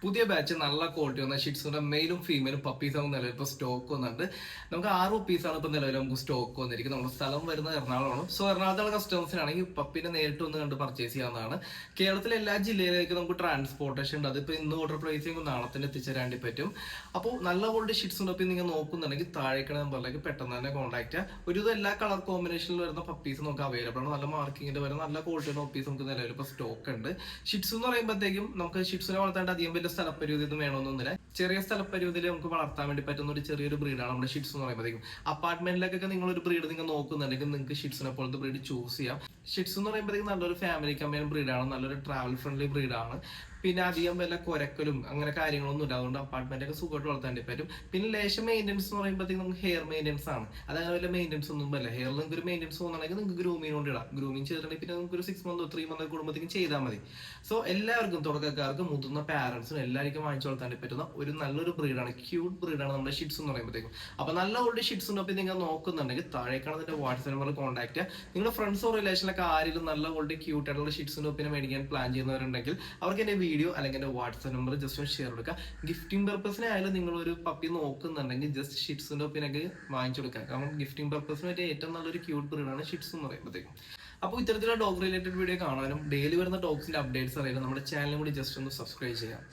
പുതിയ ബാച്ച് നല്ല ക്വാളിറ്റി വന്ന ഷിറ്റ്സുന്റെ മെയിലും ഫീമെയിലും പപ്പീസ് ആകുന്ന നിലവിൽ ഇപ്പോൾ സ്റ്റോക്ക് വന്നിട്ടുണ്ട്. നമുക്ക് 6 പപ്പീസാണ് ഇപ്പോൾ നിലവിൽ നമുക്ക് സ്റ്റോക്ക് വന്നിരിക്കുന്നത്. നമ്മുടെ സ്ഥലം വരുന്നത് എറണാകുളമാണ്. സോ എറണാകുളത്തുള്ള കസ്റ്റമേഴ്സിനാണെങ്കിൽ പപ്പീനെ നേരിട്ട് വന്ന് കണ്ട് പർച്ചേസ് ചെയ്യാവുന്നതാണ്. കേരളത്തിലെ എല്ലാ ജില്ലയിലേക്കും നമുക്ക് ട്രാൻസ്പോർട്ടേഷൻ ഉണ്ട്. അതിപ്പോൾ ഇന്ന് ഓർഡർ പ്ലേസ് ചെയ്യുമ്പോൾ നാളെ തന്നെ എത്തിച്ചേരാണ്ടി പറ്റും. അപ്പോൾ നല്ല ക്വാളിറ്റി ഷിറ്റ്സുണ്ട്. അപ്പോൾ നിങ്ങൾ നോക്കുന്നുണ്ടെങ്കിൽ താഴേക്കണ നമ്പറിലേക്ക് പെട്ടെന്ന് തന്നെ കോൺടാക്ട് ചെയ്യുക. ഒരു എല്ലാ കളർ കോമ്പിനേഷനിൽ വരുന്ന പപ്പീസ് നമുക്ക് അവൈലബിൾ ആണ്. നല്ല മാർക്കിങ്ങിന്റെ വരുന്ന നല്ല ക്വാളിറ്റി പപ്പീസ് നമുക്ക് നിലവിൽ ഇപ്പോൾ സ്റ്റോക്ക് ഉണ്ട്. ഷിറ്റ്സ് എന്ന് പറയുമ്പോഴത്തേക്കും നമുക്ക് ഷിറ്റ്സിനെ വളർത്താണ്ട് അധികം വലിയ സ്ഥലപരിധി ഒന്നും വേണമെന്നൊന്നുമില്ല. ചെറിയ സ്ഥലപരിധിയിൽ നമുക്ക് വളർത്താൻ വേണ്ടി പറ്റുന്ന ഒരു ചെറിയൊരു ബ്രീഡാണ് നമ്മുടെ ഷിറ്റ്സ് എന്ന് പറയുമ്പോഴത്തേക്കും. അപ്പാർട്ട്മെന്റിലേക്കൊക്കെ നിങ്ങൾ ഒരു ബ്രീഡ് നിങ്ങൾ നോക്കുന്നുണ്ടെങ്കിൽ നിങ്ങൾക്ക് ഷിറ്റ്സിനെ പോലത്തെ ബ്രീഡ് ചൂസ് ചെയ്യാം. ഷിറ്റ്സ് എന്ന് പറയുമ്പോഴത്തേക്കും നല്ലൊരു ഫാമിലി കമ്പൈൻ ബ്രീഡാണ്, നല്ലൊരു ട്രാവൽ ഫ്രണ്ട്ലി ബ്രീഡാണ്. പിന്നെ അധികം വല്ല കുരക്കലും അങ്ങനെ കാര്യങ്ങളൊന്നും ഇല്ല. അതുകൊണ്ട് അപ്പാർട്ട്മെന്റ് ഒക്കെ സുഖമായിട്ട് വളർത്താൻ വേണ്ടി പറ്റും. പിന്നെ ലേശം മെയിൻ്റെനൻസ് എന്ന് പറയുമ്പോഴത്തേക്കും നമുക്ക് ഹെയർ മെയിൻ്റെനൻസ് ആണ്. അതായത് വല്ല മെയിൻ്റെനൻസ് ഒന്നും അല്ല. ഹെയറിൽ നിങ്ങൾക്ക് ഒരു മെയിൻ്റെനൻസ് തോന്നുകയാണെങ്കിൽ നിങ്ങൾക്ക് ഗ്രൂമിങ് കൊണ്ട് ഇടാം. ഗ്രൂമിങ് ചെയ്തിട്ടുണ്ടെങ്കിൽ പിന്നെ നിങ്ങൾക്ക് ഒരു 6 മന്ത് 3 മന്ത് കൂടുമ്പോഴത്തേക്കും ചെയ്താൽ മതി. സോ എല്ലാവർക്കും, തുടക്കക്കാർക്കും മുതിർന്ന പാരന്റ്സിനും എല്ലാവർക്കും വാങ്ങിച്ചു വളർത്താൻ പറ്റുന്ന ഒരു നല്ലൊരു ബ്രീഡാണ്, ക്യൂട്ട് ബ്രീഡാണ് നമ്മുടെ ഷിറ്റ്സ് എന്ന് പറയുമ്പോഴത്തേക്കും. അപ്പൊ നല്ല ഒരു ഷിറ്റ്സ് ഉണ്ട്. അപ്പോൾ നിങ്ങൾ നോക്കുന്നുണ്ടെങ്കിൽ താഴേക്കാണ് അതിന്റെ വാട്സ്ആപ്പ് നമ്പറിൽ കോൺടാക്ട് ചെയ്യുക. നിങ്ങളുടെ ഫ്രണ്ട്സോ റിലേഷനിലൊക്കെ ആരെങ്കിലും നല്ല ക്വാളിറ്റി ക്യൂട്ട് ആയിട്ടുള്ള ഷിറ്റ്സിന്റെ ഒപ്പിനെ മേടിക്കാൻ പ്ലാൻ ചെയ്യുന്നവരുണ്ടെങ്കിൽ അവർക്ക് എന്റെ വീഡിയോ അല്ലെങ്കിൽ എന്റെ വാട്സ്ആപ്പ് നമ്പർ ജസ്റ്റ് ഒന്ന് ഷെയർ കൊടുക്കുക. ഗിഫ്റ്റിംഗ് പർപ്പസിനായാലും നിങ്ങൾ ഒരു പപ്പി നോക്കുന്നുണ്ടെങ്കിൽ ജസ്റ്റ് ഷിറ്റ്സിന്റെ ഒപ്പിനൊക്കെ വാങ്ങിച്ചു കൊടുക്കുക. കാരണം ഗിഫ്റ്റിംഗ് പർപ്പസിന് പറ്റിയ ഏറ്റവും നല്ലൊരു ക്യൂട്ട് ബ്രീഡാണ് ഷിറ്റ്സ് എന്ന് പറയുമ്പോഴത്തേക്കും. അപ്പോൾ ഇത്തരത്തിലുള്ള ഡോഗ് റിലേറ്റഡ് വീഡിയോ കാണാനും ഡെയിലി വരുന്ന ഡോഗ്സിന്റെ അപ്ഡേറ്റ്സ് അറിയാനും നമ്മുടെ ചാനലും കൂടി ജസ്റ്റ് ഒന്ന് സബ്സ്ക്രൈബ് ചെയ്യാം.